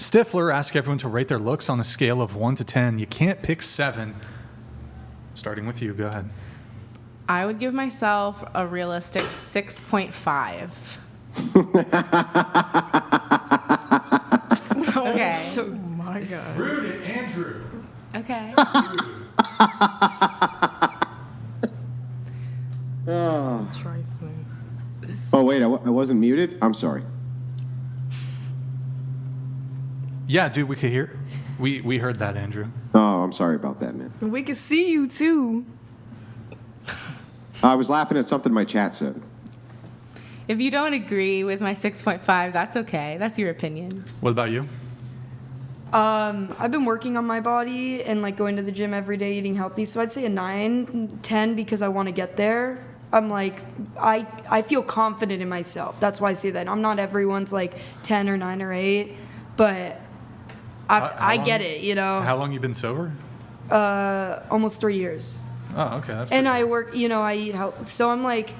Stifler asks everyone to rate their looks on a scale of 1 to 10. You can't pick 7. Starting with you. Go ahead. I would give myself a realistic 6.5. Okay. Oh my God. Rude it, Andrew. Okay. Trifling. Oh, wait, I wasn't muted? I'm sorry. Yeah, dude, we could hear. We heard that, Andrew. Oh, I'm sorry about that, man. We can see you too. I was laughing at something my chat said. If you don't agree with my 6.5, that's okay. That's your opinion. What about you? I've been working on my body and like going to the gym every day, eating healthy. So I'd say a 9, 10 because I want to get there. I'm like, I feel confident in myself. That's why I say that. I'm not everyone's like 10 or 9 or 8, but I get it, you know. How long you been sober? Almost 3 years. Oh, okay. That's And pretty I work, you know, I eat healthy. So I'm like,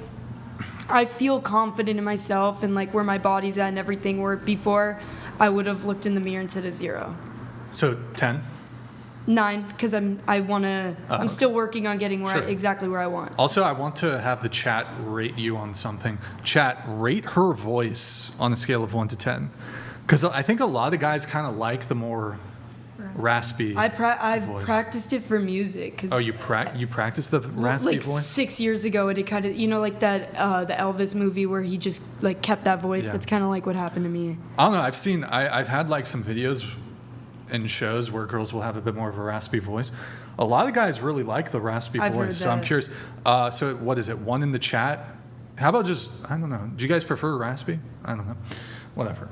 I feel confident in myself and like where my body's at and everything. Where before I would have looked in the mirror and said a 0. So 10? 9, because I'm okay. still working on getting Sure. exactly where I want. Also, I want to have the chat rate you on something. Chat, rate her voice on a scale of 1 to 10. Because I think a lot of guys kind of like the more raspy I've voice. practiced it for music. Cause Oh, you practice the raspy like voice? 6 years ago, it kind of, you know, like that the Elvis movie where he just like kept that voice. Yeah. That's kind of like what happened to me. I don't know. I've had like some videos and shows where girls will have a bit more of a raspy voice. A lot of guys really like the raspy I've heard voice. So I'm that. curious. So what is it? 1 in the chat? How about just, I don't know. Do you guys prefer raspy? I don't know. Whatever.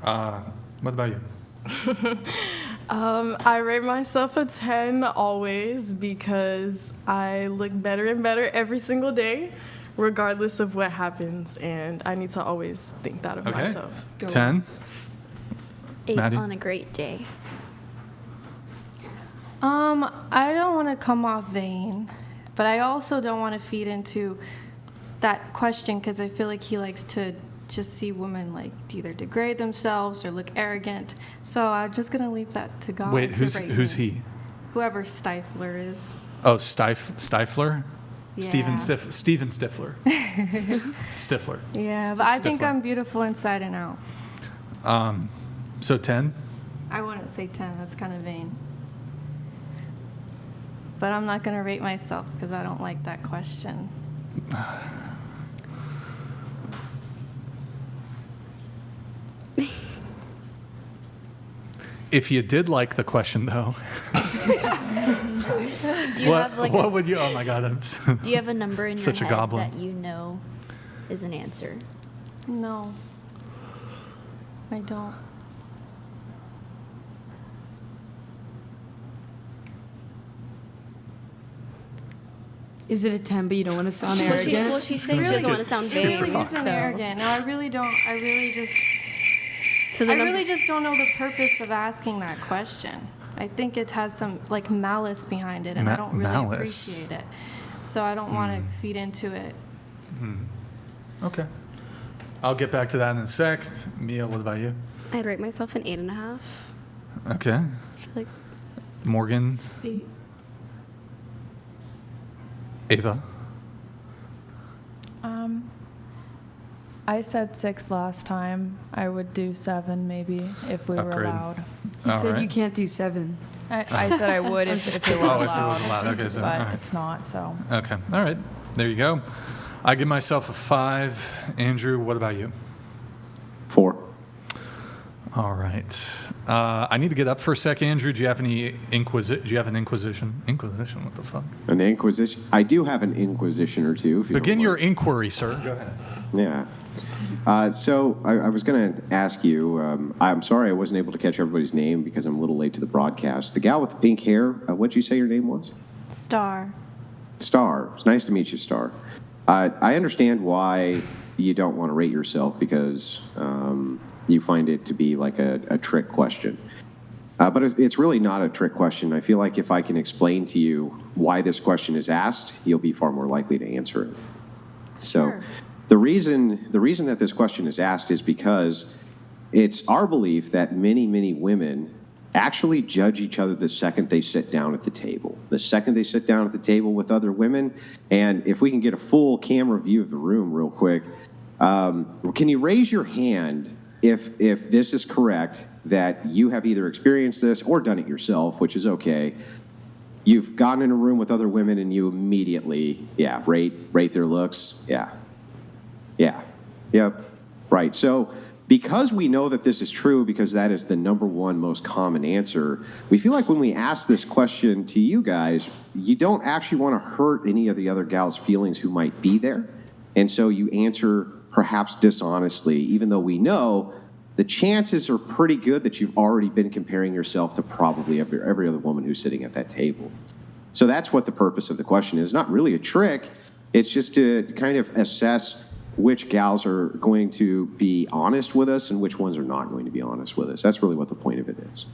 What about you? I rate myself a 10 always because I look better and better every single day, regardless of what happens, and I need to always think that of Okay. myself. 10? 8 Maddie? on a great day. I don't want to come off vain, but I also don't want to feed into that question because I feel like he likes to just see women like either degrade themselves or look arrogant. So I'm just gonna leave that to God. Wait, to rate who's me. he? Whoever Stifler is. Oh, Stifler? Yeah. Steven Stifler. Stifler. Yeah, but I think Stifler. I'm beautiful inside and out. So 10? I wouldn't say 10. That's kind of vain. But I'm not gonna rate myself because I don't like that question. If you did like the question, though, Do you have like what would you? Oh my God, do you have a number in Such a your head goblin. that you know is an answer? No, I don't. Is it a 10, but you don't want to sound Well, she, arrogant? well, she's saying she doesn't want to sound It really vain. isn't So, arrogant. No, I really don't. I really just. so the I number, really just don't know the purpose of asking that question. I think it has some like malice behind it, and I don't really Malice. appreciate it. So I don't want to feed into it. Okay. I'll get back to that in a sec. Mia, what about you? I'd rate myself an 8.5. Okay. I feel like Morgan, 8. Ava. I said 6 last time. I would do 7 maybe if we were Upgrade. allowed. He All said right. you can't do 7. I said I would if it were Oh, if it allowed. was allowed. Okay, so, but all right. it's not, so. Okay. All right. There you go. I give myself a 5. Andrew, what about you? 4. All right. I need to get up for a sec, Andrew. Do you have any Do you have an inquisition? Inquisition? What the fuck? An inquisition? I do have an inquisition or two. If you Begin don't your mind. inquiry, sir. Go ahead. Yeah. So I was going to ask you, I'm sorry I wasn't able to catch everybody's name because I'm a little late to the broadcast. The gal with the pink hair, what'd you say your name was? Star. Star. It's nice to meet you, Star. I understand why you don't want to rate yourself because you find it to be like a trick question. But it's really not a trick question. I feel like if I can explain to you why this question is asked, you'll be far more likely to answer it. So Sure. the reason that this question is asked is because it's our belief that many, many women actually judge each other the second they sit down at the table. The second they sit down at the table with other women, and if we can get a full camera view of the room real quick, can you raise your hand if this is correct, that you have either experienced this or done it yourself, which is okay. You've gotten in a room with other women and you immediately, rate their looks. Yep. Right. So because we know that this is true, because that is the number one most common answer, we feel like when we ask this question to you guys, you don't actually want to hurt any of the other gals' feelings who might be there. And so you answer perhaps dishonestly, even though we know the chances are pretty good that you've already been comparing yourself to probably every other woman who's sitting at that table. So that's what the purpose of the question is. Not really a trick. It's just to kind of assess which gals are going to be honest with us and which ones are not going to be honest with us. That's really what the point of it is.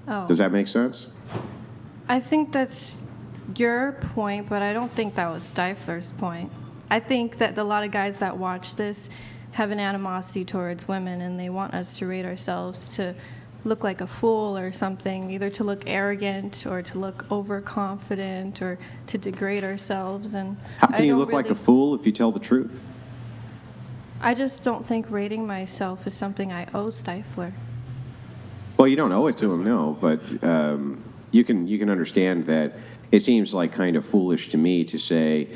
Oh. Does that make sense? I think that's your point, but I don't think that was Stifler's point. I think that a lot of guys that watch this have an animosity towards women, and they want us to rate ourselves to look like a fool or something, either to look arrogant or to look overconfident or to degrade ourselves. And How can you look like a fool if you tell the truth? I just don't think rating myself is something I owe Stifler. Well, you don't owe it to him, no, but you can understand that it seems like kind of foolish to me to say,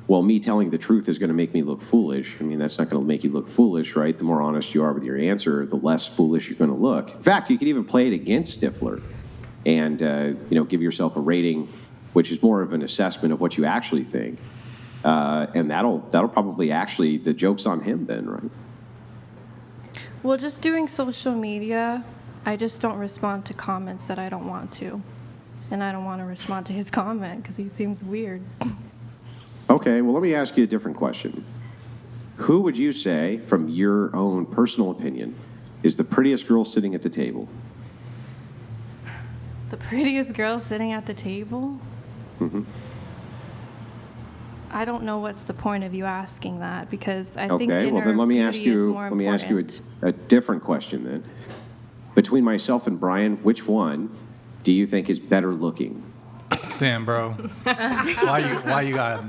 well, me telling the truth is going to make me look foolish. I mean, that's not going to make you look foolish, right? The more honest you are with your answer, the less foolish you're going to look. In fact, you could even play it against Stifler and give yourself a rating, which is more of an assessment of what you actually think. And that'll probably actually, the joke's on him then, right? Well, just doing social media, I just don't respond to comments that I don't want to. And I don't want to respond to his comment because he seems weird. Okay, well, let me ask you a different question. Who would you say, from your own personal opinion, is the prettiest girl sitting at the table? The prettiest girl sitting at the table? Mm-hmm. I don't know what's the point of you asking that, because I think Okay, well inner then let me ask beauty is you more a different question then. Between myself and Brian, which one do you think is better looking? Damn, bro. Why you got?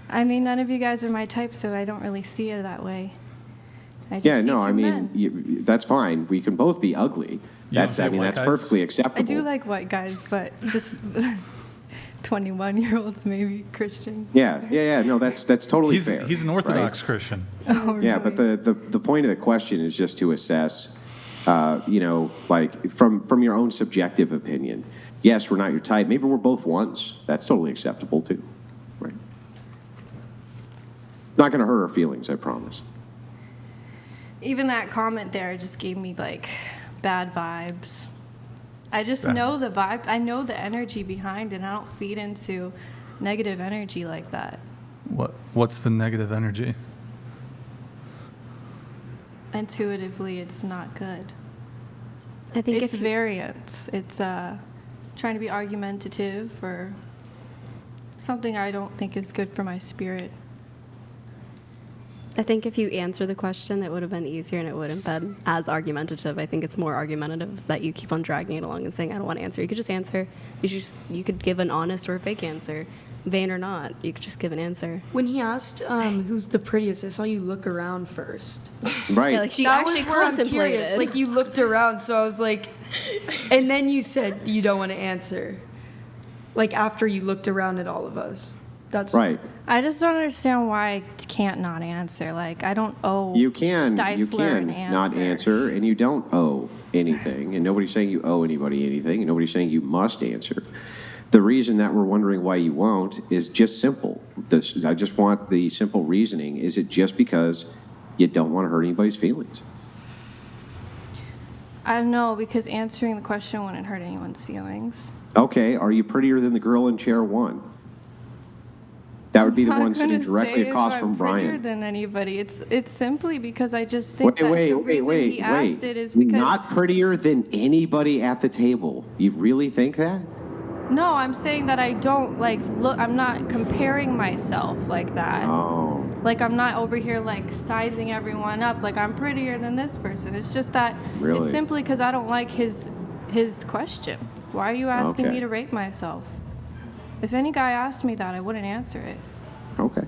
I mean, none of you guys are my type, so I don't really see it that way. I just see two men. That's fine. We can both be ugly. That's perfectly acceptable. I do like white guys, but just 21-year-olds maybe, Christian. Yeah. No, that's totally fair. He's an Orthodox right? Christian. Oh, Yeah, really? but the point of the question is just to assess, like from your own subjective opinion. Yes, we're not your type. Maybe we're both ones. That's totally acceptable too, right? Not going to hurt our feelings, I promise. Even that comment there just gave me like bad vibes. I just know the vibe. I know the energy behind it. And I don't feed into negative energy like that. What's the negative energy? Intuitively, it's not good. I think It's variance. It's trying to be argumentative or something I don't think is good for my spirit. I think if you answer the question, it would have been easier and it wouldn't have been as argumentative. I think it's more argumentative that you keep on dragging it along and saying, I don't want to answer. You could just answer. You could give an honest or a fake answer. Vain or not, you could just give an answer. When he asked who's the prettiest, I saw you look around first. Right. Yeah, like she That actually was where I'm contemplated. curious. Like you looked around, so I was like, and then you said you don't want to answer. Like after you looked around at all of us. That's right. I just don't understand why I can't not answer. Like, I don't owe You can Stifler an not answer, and you don't owe anything, and nobody's saying you owe anybody anything, and nobody's saying you must answer. The reason that we're wondering why you won't is just simple. I just want the simple reasoning. Is it just because you don't want to hurt anybody's feelings? I don't know, because answering the question wouldn't hurt anyone's feelings. Okay, are you prettier than the girl in chair one? That would be the I'm one sitting not directly gonna say across if from I'm prettier Brian. than anybody. It's simply because I just think that Wait, the reason he asked it is because Not prettier than anybody at the table. You really think that? No, I'm saying that I don't like look. I'm not comparing myself like that. Oh. Like I'm not over here like sizing everyone up. Like I'm prettier than this person. It's just that Really? it's simply because I don't like his question. Why are you asking Okay. me to rate myself? If any guy asked me that, I wouldn't answer it. Okay.